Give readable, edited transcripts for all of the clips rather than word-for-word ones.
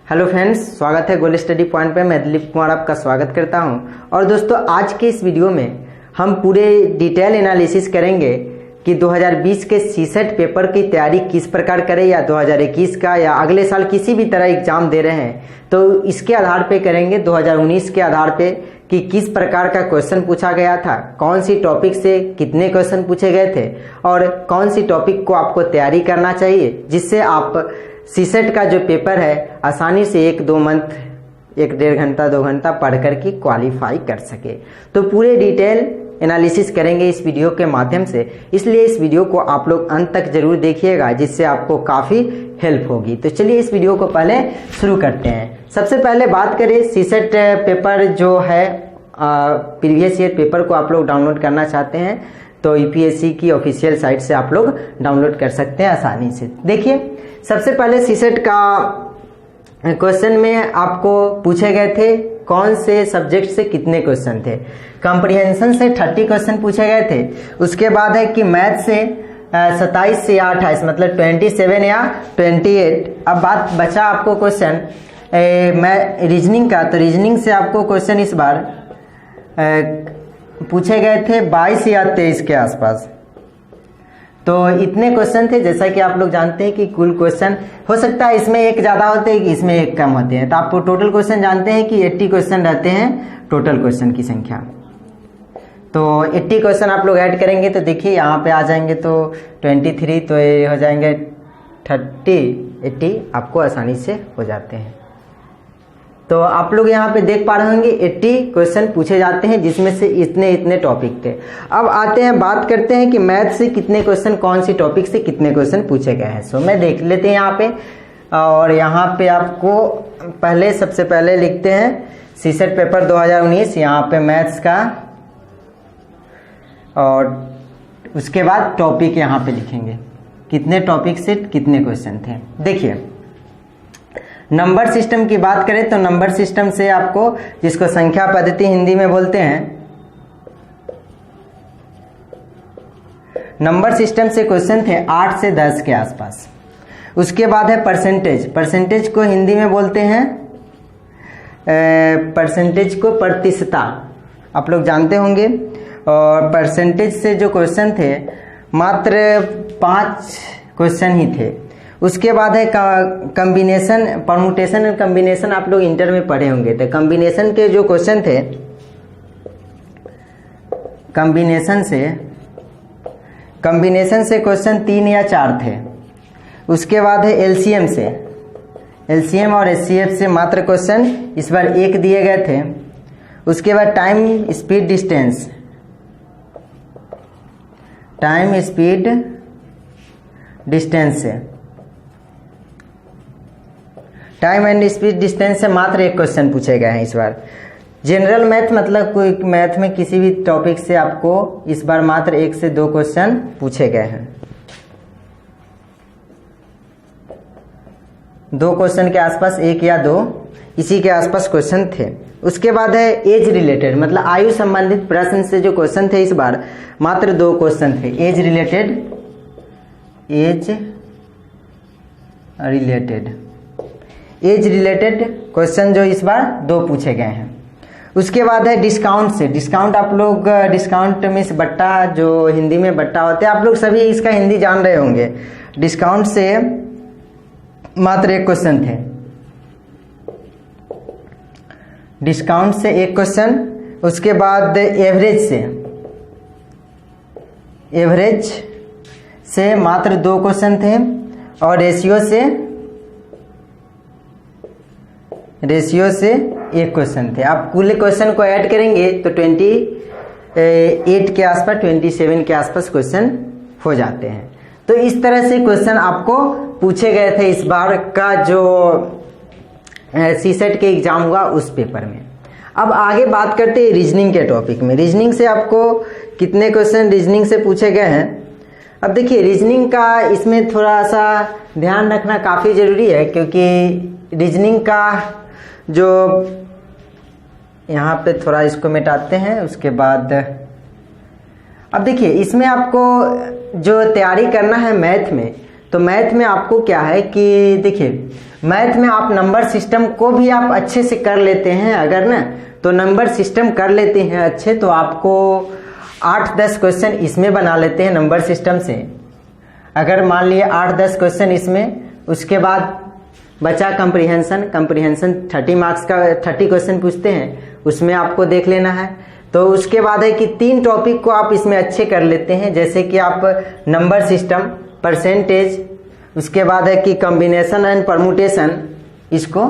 Hello friends, स्वागत है gold study point पे। मैं दिलीप कुमार आपका स्वागत करता हूं। और दोस्तों, आज के इस वीडियो में हम पूरे डिटेल एनालिसिस करेंगे कि 2020 के सीसेट पेपर की तैयारी किस प्रकार करें, या 2021 का या अगले साल किसी भी तरह एग्जाम दे रहे हैं तो इसके आधार पे करेंगे। 2019 के आधार पे कि किस प्रकार का क्वेश्चन पूछा गया था, कौन सी टॉपिक से कितने क्वेश्चन पूछे गए थे और कौन सी टॉपिक को आपको तैयारी करना चाहिए, जिससे आप सीसेट का जो पेपर है आसानी से 1-2 मंथ, 1-1.5 घंटा 2 घंटा पढ़ कर के क्वालिफाई कर सके। तो पूरे डिटेल एनालिसिस करेंगे इस वीडियो के माध्यम से, इसलिए इस वीडियो को आप लोग अंत तक जरूर देखिएगा, जिससे आपको काफ़ी हेल्प होगी। तो चलिए इस वीडियो को पहले शुरू करते हैं। सबसे पहले बात करें सीसेट पेपर जो है, प्रीवियस ईयर पेपर को आप लोग डाउनलोड करना चाहते हैं तो यूपीएससी की ऑफिशियल साइट से आप लोग डाउनलोड कर सकते हैं आसानी से। देखिए, सबसे पहले सीसेट का क्वेश्चन में आपको पूछे गए थे कौन से सब्जेक्ट से कितने क्वेश्चन थे। कॉम्प्रिहेंशन से 30 क्वेश्चन पूछे गए थे। उसके बाद है कि मैथ से 27 से 28, मतलब 27 या 28। अब बात बचा आपको क्वेश्चन मैं रीजनिंग का, तो रीजनिंग से आपको क्वेश्चन इस बार पूछे गए थे 22 या 23 के आसपास। तो इतने क्वेश्चन थे। जैसा कि आप लोग जानते हैं कि कुल क्वेश्चन हो सकता है इसमें एक ज़्यादा होते हैं, इसमें एक कम होते हैं, तो आप टोटल क्वेश्चन जानते हैं कि 80 क्वेश्चन रहते हैं टोटल क्वेश्चन की संख्या। तो 80 क्वेश्चन आप लोग ऐड करेंगे तो देखिए यहाँ पे आ जाएंगे तो 23, तो ये हो जाएंगे 30, 80 आपको आसानी से हो जाते हैं। तो आप लोग यहाँ पे देख पा रहे होंगे 80 क्वेश्चन पूछे जाते हैं, जिसमें से इतने इतने टॉपिक थे। अब आते हैं, बात करते हैं कि मैथ से कितने क्वेश्चन, कौन सी टॉपिक से कितने क्वेश्चन पूछे गए हैं। सो मैं देख लेते हैं यहाँ पे, और यहाँ पे आपको पहले सबसे पहले लिखते हैं सीसेट पेपर 2019, यहाँ पे मैथ्स का, और उसके बाद टॉपिक यहाँ पे लिखेंगे कितने टॉपिक से कितने क्वेश्चन थे। देखिए, नंबर सिस्टम की बात करें तो नंबर सिस्टम से आपको, जिसको संख्या पद्धति हिंदी में बोलते हैं, नंबर सिस्टम से क्वेश्चन थे 8 से 10 के आसपास। उसके बाद है परसेंटेज। परसेंटेज को हिंदी में बोलते हैं, परसेंटेज को प्रतिशतता, आप लोग जानते होंगे। और परसेंटेज से जो क्वेश्चन थे मात्र 5 क्वेश्चन ही थे। उसके बाद है कॉम्बिनेशन, परमुटेशन और कॉम्बिनेशन, आप लोग इंटर में पढ़े होंगे। तो कॉम्बिनेशन के जो क्वेश्चन थे, कॉम्बिनेशन से क्वेश्चन 3 या 4 थे। उसके बाद है एलसीएम से, एलसीएम और एचसीएफ से मात्र क्वेश्चन इस बार 1 दिए गए थे। उसके बाद time speed distance, time speed distance से, टाइम एंड स्पीड डिस्टेंस से मात्र 1 क्वेश्चन पूछे गए हैं इस बार। जनरल मैथ, मतलब कोई मैथ में किसी भी टॉपिक से आपको इस बार मात्र 1 से 2 क्वेश्चन पूछे गए हैं। 2 क्वेश्चन के आसपास, 1 या 2 इसी के आसपास क्वेश्चन थे। उसके बाद है एज रिलेटेड, मतलब आयु संबंधित प्रश्न से जो क्वेश्चन थे इस बार मात्र 2 क्वेश्चन थे। एज रिलेटेड क्वेश्चन जो इस बार 2 पूछे गए हैं। उसके बाद है डिस्काउंट से, डिस्काउंट आप लोग, डिस्काउंट मीन्स बट्टा, जो हिंदी में बट्टा होते हैं, आप लोग सभी इसका हिंदी जान रहे होंगे। डिस्काउंट से मात्र 1 क्वेश्चन थे। डिस्काउंट से 1 क्वेश्चन। उसके बाद एवरेज से मात्र 2 क्वेश्चन थे। और रेशियो से 1 क्वेश्चन थे। आप कुल क्वेश्चन को ऐड करेंगे तो 28 के आसपास, 27 के आसपास क्वेश्चन हो जाते हैं। तो इस तरह से क्वेश्चन आपको पूछे गए थे इस बार का जो सीसेट के एग्जाम हुआ उस पेपर में। अब आगे बात करते हैं रीजनिंग के टॉपिक में। रीजनिंग से आपको कितने क्वेश्चन रीजनिंग से पूछे गए हैं। अब देखिए, रीजनिंग का इसमें थोड़ा सा ध्यान रखना काफ़ी ज़रूरी है, क्योंकि रीजनिंग का जो, यहाँ पे थोड़ा इसको मिटाते हैं। उसके बाद अब देखिए, इसमें आपको जो तैयारी करना है मैथ में, तो मैथ में आपको क्या है कि देखिए मैथ में आप नंबर सिस्टम को भी आप अच्छे से कर लेते हैं अगर ना, तो नंबर सिस्टम कर लेते हैं अच्छे, तो आपको 8-10 क्वेश्चन इसमें बना लेते हैं नंबर सिस्टम से। अगर मान लिए 8-10 क्वेश्चन इसमें, उसके बाद बचा कंप्रीहेंशन 30 मार्क्स का 30 क्वेश्चन पूछते हैं, उसमें आपको देख लेना है। तो उसके बाद है कि 3 टॉपिक को आप इसमें अच्छे कर लेते हैं, जैसे कि आप नंबर सिस्टम, परसेंटेज, उसके बाद है कि कॉम्बिनेशन एंड परमुटेशन, इसको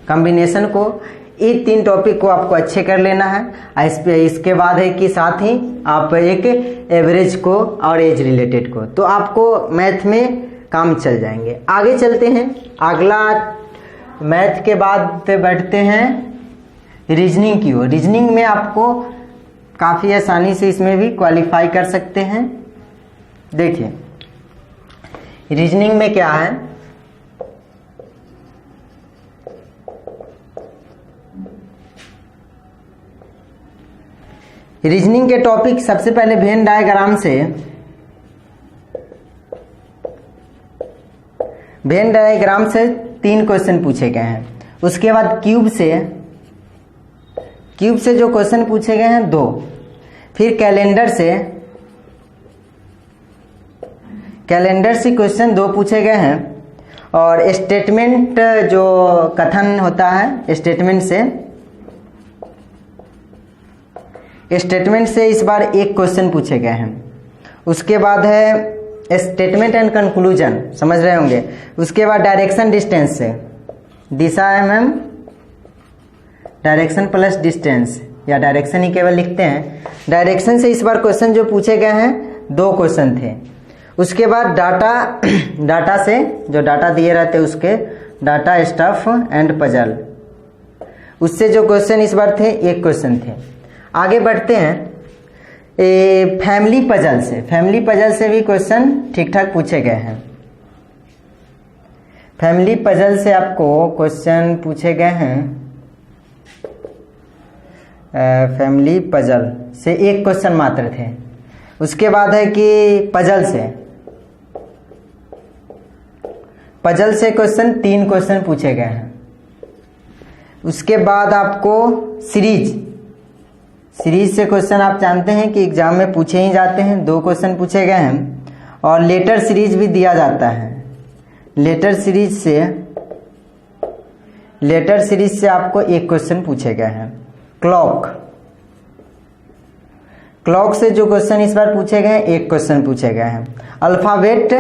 कॉम्बिनेशन को, ये 3 टॉपिक को आपको अच्छे कर लेना है। इसके बाद है कि साथ ही आप एक एवरेज को और एज रिलेटेड को, तो आपको मैथ में काम चल जाएंगे। आगे चलते हैं, अगला मैथ के बाद बढ़ते हैं रीजनिंग की ओर। रीजनिंग में आपको काफ़ी आसानी से इसमें भी क्वालिफाई कर सकते हैं। देखिए रीजनिंग में क्या है, रीजनिंग के टॉपिक सबसे पहले वेन डायग्राम से, वेन डायग्राम से 3 क्वेश्चन पूछे गए हैं। उसके बाद क्यूब से जो क्वेश्चन पूछे गए हैं 2, फिर कैलेंडर से क्वेश्चन 2 पूछे गए हैं, और स्टेटमेंट जो कथन होता है स्टेटमेंट से इस बार 1 क्वेश्चन पूछे गए हैं। उसके बाद है स्टेटमेंट एंड कंक्लूजन, समझ रहे होंगे। उसके बाद डायरेक्शन डिस्टेंस से, दिशा mm, डायरेक्शन प्लस डिस्टेंस, या डायरेक्शन ही केवल लिखते हैं। डायरेक्शन से इस बार क्वेश्चन जो पूछे गए हैं 2 क्वेश्चन थे। उसके बाद डाटा से जो डाटा दिए रहते उसके, डाटा स्टफ एंड पजल, उससे जो क्वेश्चन इस बार थे 1 क्वेश्चन थे। आगे बढ़ते हैं फैमिली पजल से भी क्वेश्चन ठीक ठाक पूछे गए हैं। फैमिली पजल से आपको क्वेश्चन पूछे गए हैं, फैमिली पजल से 1 क्वेश्चन मात्र थे। उसके बाद है कि पजल से क्वेश्चन 3 क्वेश्चन पूछे गए हैं। उसके बाद आपको सीरीज से क्वेश्चन आप जानते हैं कि एग्जाम में पूछे ही जाते हैं, 2 क्वेश्चन पूछे गए हैं। और लेटर सीरीज भी दिया जाता है। लेटर सीरीज से आपको 1 क्वेश्चन पूछे गए हैं। क्लॉक से जो क्वेश्चन इस बार पूछे गए हैं 1 क्वेश्चन पूछे गए हैं। अल्फाबेट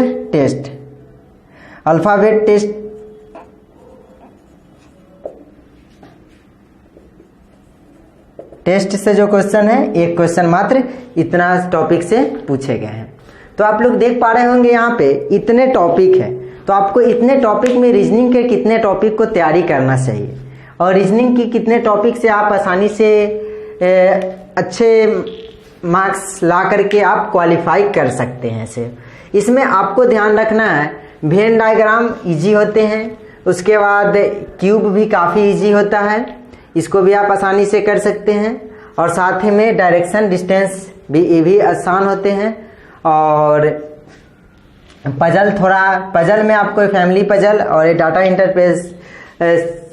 टेस्ट से जो क्वेश्चन है 1 क्वेश्चन मात्र, इतना टॉपिक से पूछे गए हैं। तो आप लोग देख पा रहे होंगे यहाँ पे इतने टॉपिक है, तो आपको इतने टॉपिक में रीजनिंग के कितने टॉपिक को तैयारी करना चाहिए, और रीजनिंग की कितने टॉपिक से आप आसानी से अच्छे मार्क्स ला करके आप क्वालिफाई कर सकते हैं। सिर्फ इसमें आपको ध्यान रखना है, वेन डायग्राम इजी होते हैं, उसके बाद क्यूब भी काफ़ी इजी होता है, इसको भी आप आसानी से कर सकते हैं, और साथ ही में डायरेक्शन डिस्टेंस भी आसान होते हैं। और पजल में आपको फैमिली पजल और डाटा इंटरफेस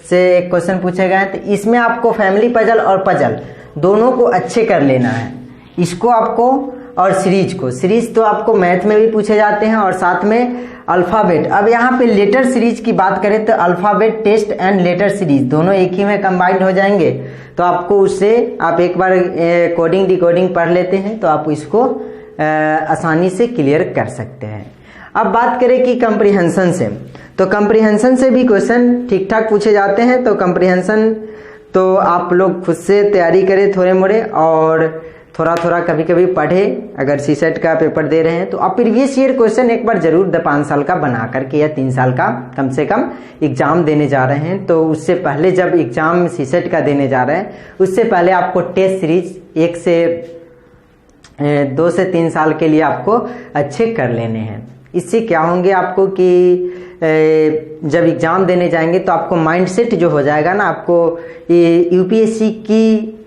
से एक क्वेश्चन पूछे गए हैं, तो इसमें आपको फैमिली पजल और पजल दोनों को अच्छे कर लेना है। इसको आपको, और सीरीज तो आपको मैथ में भी पूछे जाते हैं, और साथ में अल्फ़ाबेट। अब यहाँ पे लेटर सीरीज की बात करें तो alphabet test and letter series दोनों एक ही में कंबाइंड हो जाएंगे, तो आपको उससे आप एक बार कोडिंग डिकोडिंग पढ़ लेते हैं तो आप इसको आसानी से क्लियर कर सकते हैं। अब बात करें कि कंप्रीहेंशन से, तो कंप्रीहेंशन से भी क्वेश्चन ठीक ठाक पूछे जाते हैं। तो कंप्रीहेंशन तो आप लोग खुद से तैयारी करें थोड़े मोड़े, और थोड़ा कभी कभी पढ़े। अगर सीसेट का पेपर दे रहे हैं तो आप प्रीवियस ईयर क्वेश्चन एक बार जरूर 5 साल का बना करके, या 3 साल का कम से कम एग्जाम देने जा रहे हैं, तो उससे पहले जब एग्जाम सीसेट का देने जा रहे हैं उससे पहले आपको टेस्ट सीरीज 2 से 3 साल के लिए आपको अच्छे कर लेने हैं। इससे क्या होंगे आपको कि जब एग्जाम देने जाएंगे तो आपको माइंडसेट जो हो जाएगा ना, आपको ये यूपीएससी की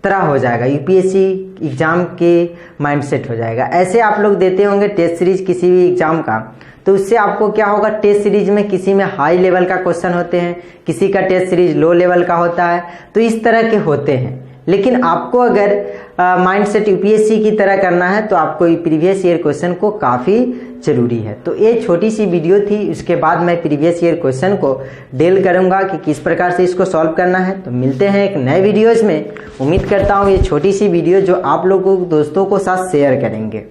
तरह हो जाएगा, यूपीएससी एग्जाम के माइंडसेट हो जाएगा। ऐसे आप लोग देते होंगे टेस्ट सीरीज किसी भी एग्जाम का, तो उससे आपको क्या होगा, टेस्ट सीरीज में किसी में हाई लेवल का क्वेश्चन होते हैं, किसी का टेस्ट सीरीज लो लेवल का होता है, तो इस तरह के होते हैं। लेकिन आपको अगर माइंडसेट यूपीएससी की तरह करना है तो आपको प्रीवियस ईयर क्वेश्चन को काफ़ी ज़रूरी है। तो ये छोटी सी वीडियो थी, उसके बाद मैं प्रीवियस ईयर क्वेश्चन को डील करूंगा कि किस प्रकार से इसको सॉल्व करना है। तो मिलते हैं एक नए वीडियोज़ में। उम्मीद करता हूँ ये छोटी सी वीडियो जो आप लोगों को दोस्तों को साथ शेयर करेंगे।